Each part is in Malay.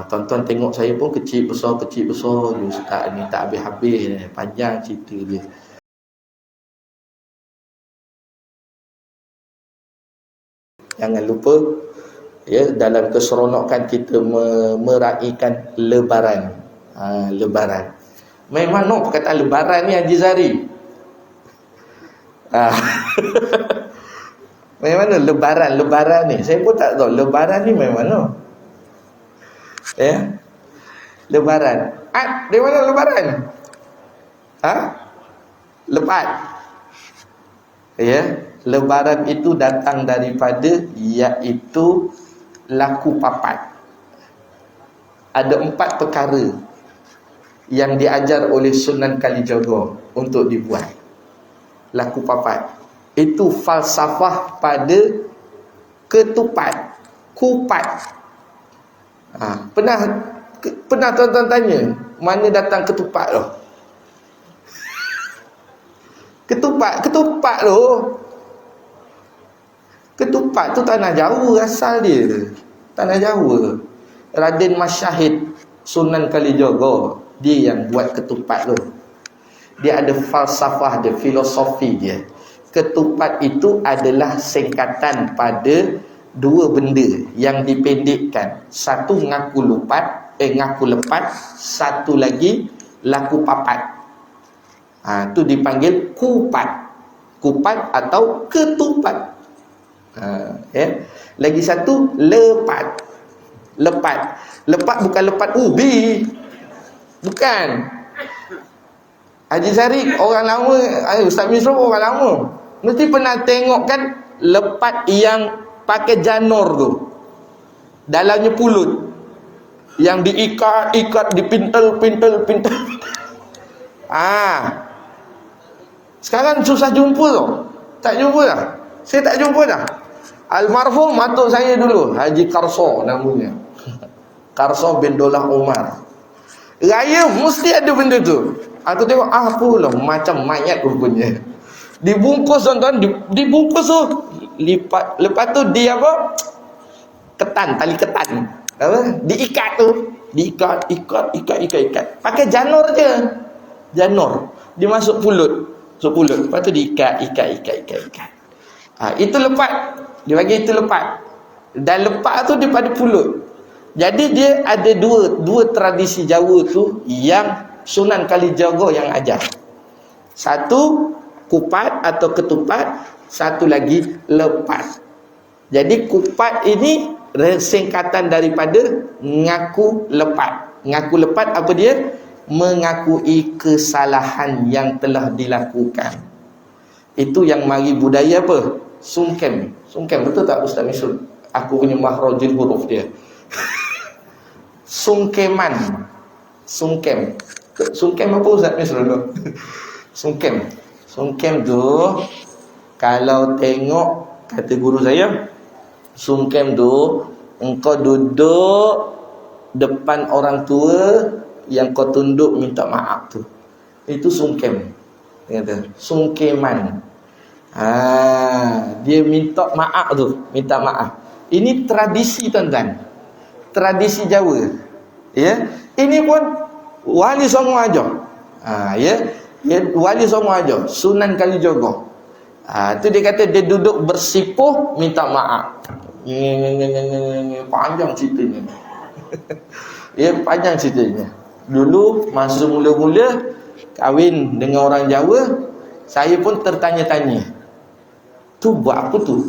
Tuan-tuan tengok saya pun kecil besar Ustaz ni tak habis-habis, panjang cerita dia. Jangan lupa ya, dalam keseronokan kita meraihkan lebaran. Lebaran. Memang perkataan lebaran ni Haji Zari. Memang mana lebaran ni? Saya pun tak tahu lebaran ni memang mana. Ya. Lebaran. Dari mana lebaran? Lepat. Ya. Lebaran itu datang daripada iaitu laku papat. Ada 4 perkara yang diajar oleh Sunan Kalijaga untuk dibuat. Laku papat. Itu falsafah pada ketupat, kupat. Pernah tuan-tuan tanya mana datang ketupat tu? Ketupat tu. Ketupat tu tanah Jawa asal dia. Tanah Jawa. Raden Mas Syahid Sunan Kalijaga, dia yang buat ketupat tu. Dia ada falsafah dia, filosofi dia. Ketupat itu adalah singkatan pada 2 benda yang dipendekkan. Satu ngaku lepat, satu lagi laku papat. Tu dipanggil kupat. Kupat atau ketupat. Lagi satu lepat. Lepat bukan lepat ubi. Bukan. Haji Zari orang lama, Ustaz Misro orang lama. Mesti pernah tengok kan lepat yang pakai janur tu. Dalamnya pulut. Yang diikat, dipintel. Sekarang susah jumpa tu. Tak jumpa dah. Saya tak jumpa dah. Almarhum matuk saya dulu, Haji Karso namanya. Karso bin Dollah Umar. Raya mesti ada benda tu. Aku tengok apalah macam mayat rupanya. Dibungkus tuan-tuan, dibungkus tu. Lepas tu dia apa? Tali ketan. Apa? Diikat tu. Diikat. Pakai janur je. Janur. Dia masuk pulut. Lepas tu diikat. Itu lepat. Dia bagi itu lepat. Dan lepat tu daripada pulut. Jadi dia ada dua tradisi Jawa tu yang Sunan Kalijaga yang ajar. Satu kupat atau ketupat, satu lagi lepat. Jadi kupat ini singkatan daripada ngaku lepat. Ngaku lepat apa dia? Mengakui kesalahan yang telah dilakukan. Itu yang mari budaya apa? Sungkem. Sungkem betul tak Ustaz Misrul? Aku punya makhrajul huruf dia. Sungkeman. Sungkem. Sungkem apa Ustaz Misrul tu? Sungkem tu kalau tengok kata guru saya, sungkem tu engkau duduk depan orang tua yang kau tunduk minta maaf tu. Itu sungkem. Kata sungkeman. Dia minta maaf tu, minta maaf. Ini tradisi tuan-tuan. Tradisi Jawa. Ya. Ini pun Wali Songo aja. Ya. Wali Songo aja, Sunan Kalijaga. Tu dia kata dia duduk bersipuh minta maaf. Panjang ceritanya. Ya, panjang ceritanya. Dulu masa mula-mula kahwin dengan orang Jawa, saya pun tertanya-tanya. Tu buat apa tu?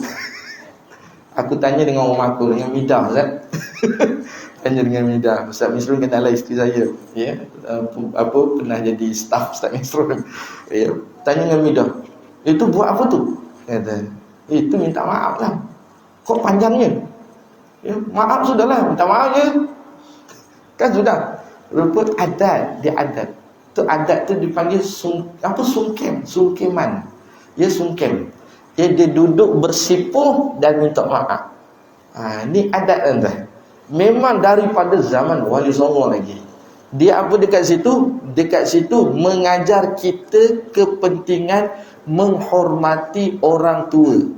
Aku tanya dengan rumah aku, dengan Midah, Ustaz. Tanya dengan Midah. Ustaz Misrul kenal isteri saya. Ya, pernah jadi staff Ustaz Misrul. Ya, tanya dengan Midah. Itu buat apa tu? Kata, itu minta maaf lah. Kok panjangnya? Ya, maaf sudahlah, minta maaf je. Kan sudah. Rupa adat, dia adat. Tu adat tu dipanggil sungkem, sungkeman. Ya, sungkem. Dia duduk bersipuh dan minta maaf. Ni adat tuan-tuan. Memang daripada zaman Wali Songo lagi. Dia apa dekat situ? Dekat situ mengajar kita kepentingan menghormati orang tua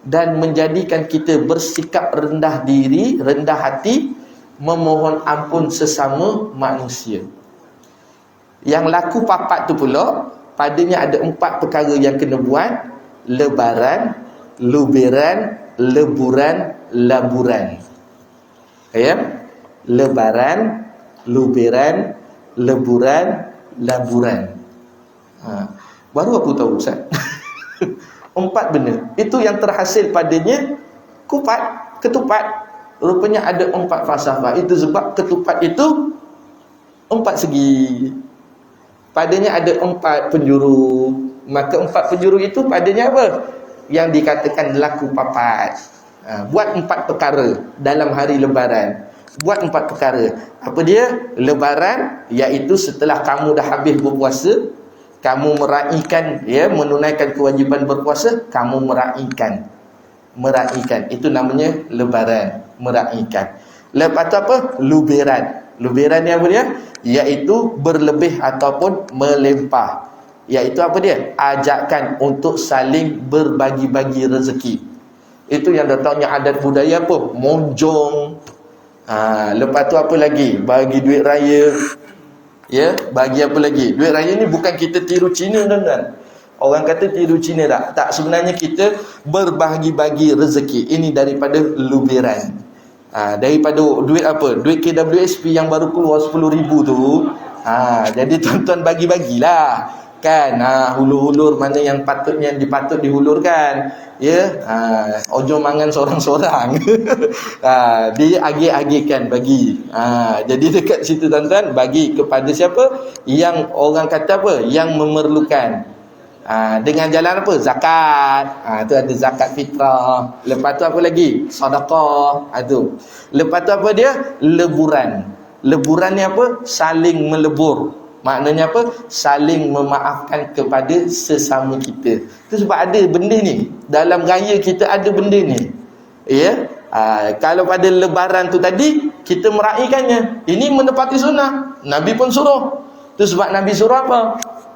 dan menjadikan kita bersikap rendah diri, rendah hati memohon ampun sesama manusia. Yang laku papat tu pula, padanya ada 4 perkara yang kena buat: lebaran, luberan, leburan, laburan. Ya, lebaran, luberan, leburan, laburan. Baru aku tahu, Ustaz. 4 benda. Itu yang terhasil padanya ketupat. Rupanya ada 4 falsafah. Itu sebab ketupat itu 4 segi. Padanya ada 4 penjuru. Maka 4 penjuru itu padanya apa? Yang dikatakan laku papat. Buat 4 perkara dalam hari lebaran. Buat 4 perkara. Apa dia? Lebaran, iaitu setelah kamu dah habis berpuasa, kamu meraihkan, ya, menunaikan kewajipan berpuasa, kamu meraihkan. Itu namanya lebaran, meraihkan. Lepas tu apa? Luberan. Luberan ni apa dia? Iaitu berlebih ataupun melempah. Iaitu apa dia? Ajakan untuk saling berbagi-bagi rezeki. Itu yang datangnya adat budaya apa? Monjong. Lepas tu apa lagi? Bagi duit raya. Ya, bagi apa lagi? Duit raya ni bukan kita tiru Cina, tuan-tuan. Orang kata tiru Cina tak? Tak, sebenarnya kita berbagi-bagi rezeki. Ini daripada luberan. Daripada duit apa? Duit KWSP yang baru keluar 10,000 tu. Jadi tuan-tuan bagi-bagilah. Kan? Hulur-hulur mana yang dipatut dihulurkan. Ya, ojo mangan seorang-seorang. Dia agih-agihkan bagi. Jadi dekat situ tuan-tuan, bagi kepada siapa? Yang orang kata apa? Yang memerlukan. Dengan jalan apa? Zakat. Tu ada zakat fitrah. Lepas tu apa lagi? Sedekah. Tu. Lepas tu apa dia? Leburan. Leburan ni apa? Saling melebur. Maknanya apa? Saling memaafkan kepada sesama kita. Itu sebab ada benda ni. Dalam raya kita ada benda ni. Ya. Kalau pada lebaran tu tadi, kita meraihkannya. Ini menepati sunnah. Nabi pun suruh. Itu sebab Nabi suruh apa?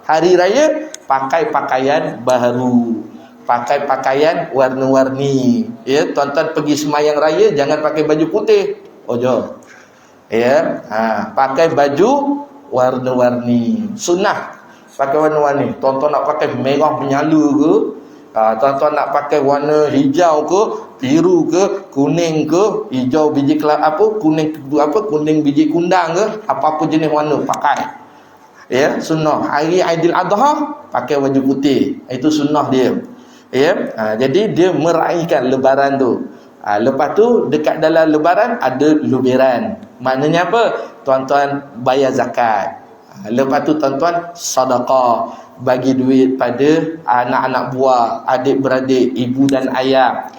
Hari raya, pakai pakaian baru. Pakai pakaian warna-warni. Ya, tuan-tuan pergi sembahyang raya, jangan pakai baju putih. Ojo. Ya. Pakai baju warna-warni. Sunnah pakai warna-warni. Tuan-tuan nak pakai merah menyala ke, tuan-tuan nak pakai warna hijau ke, biru ke, kuning ke, hijau biji kuning kuning biji kundang ke, apa-apa jenis warna pakai. Ya, sunnah. Hari Aidil Adha pakai baju putih. Itu sunnah dia. Ya, jadi dia meraihkan lebaran tu. Lepas tu dekat dalam lebaran ada luberan. Maknanya apa? Tuan-tuan bayar zakat. Lepas tu tuan-tuan sedekah, bagi duit pada anak-anak buah, adik-beradik, ibu dan ayah.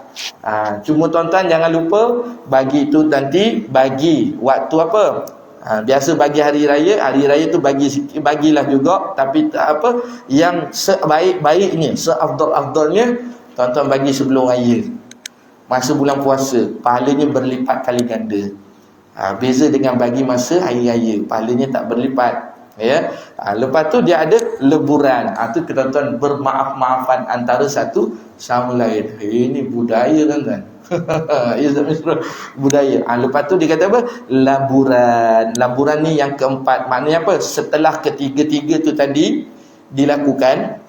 Cuma tuan-tuan jangan lupa bagi tu nanti bagi waktu apa? Biasa bagi hari raya tu bagilah juga, tapi apa yang sebaik-baiknya, seafdal-afdalnya tuan-tuan bagi sebelum raya. Masa bulan puasa, pahalanya berlipat kali ganda. Beza dengan bagi masa hari raya, pahalanya tak berlipat. Ya. Lepas tu dia ada leburan. Tu tuan-tuan bermaaf-maafan antara satu sama lain. Ini budaya tuan-tuan. Budaya. Lepas tu dia kata apa? Laburan. Laburan ni yang keempat. Maknanya apa? Setelah ketiga-tiga tu tadi dilakukan,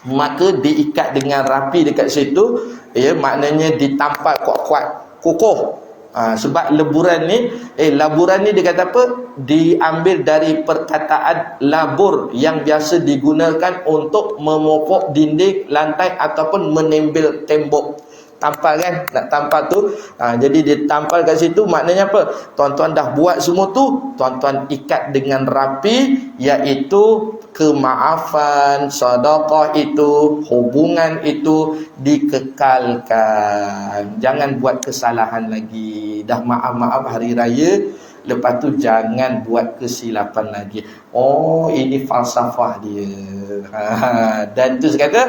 maka diikat dengan rapi dekat situ. Ya, maknanya ditampal kuat-kuat, kokoh. Sebab laburan ni dia kata apa? Diambil dari perkataan labur yang biasa digunakan untuk memopok dinding, lantai ataupun menembel tembok. Tampal kan? Nak tampal tu. Jadi dia tampal kat situ, maknanya apa? Tuan-tuan dah buat semua tu, tuan-tuan ikat dengan rapi, iaitu kemaafan, sedekah itu, hubungan itu dikekalkan. Jangan buat kesalahan lagi. Dah maaf-maaf hari raya, lepas tu jangan buat kesilapan lagi. Oh, ini falsafah dia. Dan tu saya kata,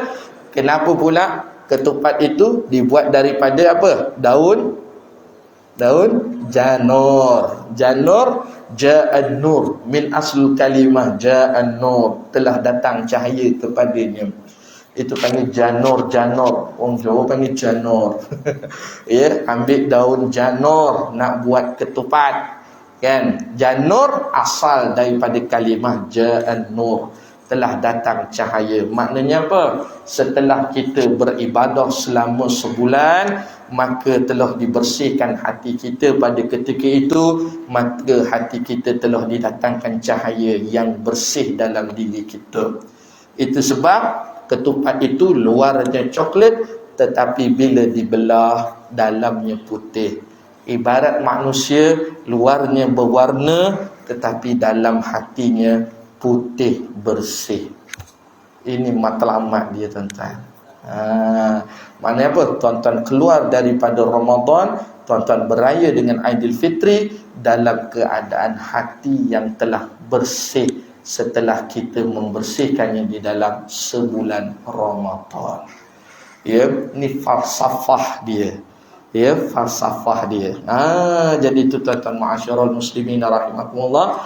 kenapa pula ketupat itu dibuat daripada apa? Daun janur. Janur, ja'an nur. Min asl kalimah ja'an nur. Telah datang cahaya kepadanya. Itu panggil janur. Orang Jawa panggil janur. Ya, ambil daun janur nak buat ketupat. Kan? Janur asal daripada kalimah ja'an nur, telah datang cahaya. Maknanya apa? Setelah kita beribadah selama sebulan, maka telah dibersihkan hati kita pada ketika itu, maka hati kita telah didatangkan cahaya yang bersih dalam diri kita. Itu sebab ketupat itu luarnya coklat, tetapi bila dibelah dalamnya putih. Ibarat manusia luarnya berwarna, tetapi dalam hatinya putih bersih. Ini matlamat dia, tuan-tuan. Maknanya apa? Tuan-tuan keluar daripada Ramadan, tuan-tuan beraya dengan Aidilfitri dalam keadaan hati yang telah bersih setelah kita membersihkannya di dalam sebulan Ramadan. Ya, ni falsafah dia. Ya, falsafah dia. Jadi itu tuan-tuan ma'asyiral muslimin rahimakumullah,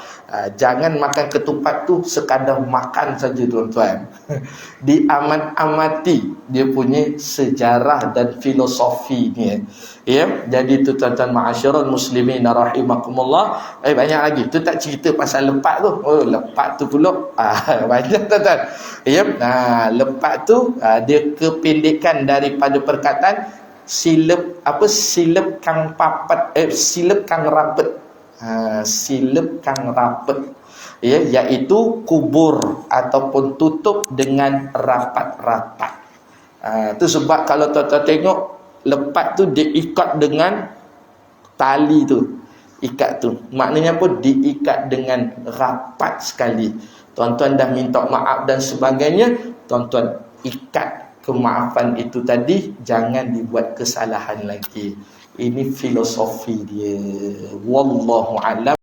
jangan makan ketupat tu sekadar makan saja, tuan-tuan. Diamat-amati dia punya sejarah dan filosofinya. Ya, jadi itu tuan-tuan ma'asyiral muslimin rahimakumullah. Banyak lagi. Tu tak cerita pasal lepak tu. Oh, lepak tu pula banyak, tuan-tuan. Ya, lepak tu dia kependekan daripada perkataan silep kang papat, silep kang rapet. Silep kang rapet, ya, iaitu kubur ataupun tutup dengan rapat-rapat. Itu sebab kalau tuan-tuan tengok lepat tu diikat dengan tali tu, ikat tu maknanya apa? Diikat dengan rapat sekali. Tuan-tuan dah minta maaf dan sebagainya, tuan-tuan ikat kemaafan itu tadi, jangan dibuat kesalahan lagi. Ini filosofi dia. Wallahu a'lam.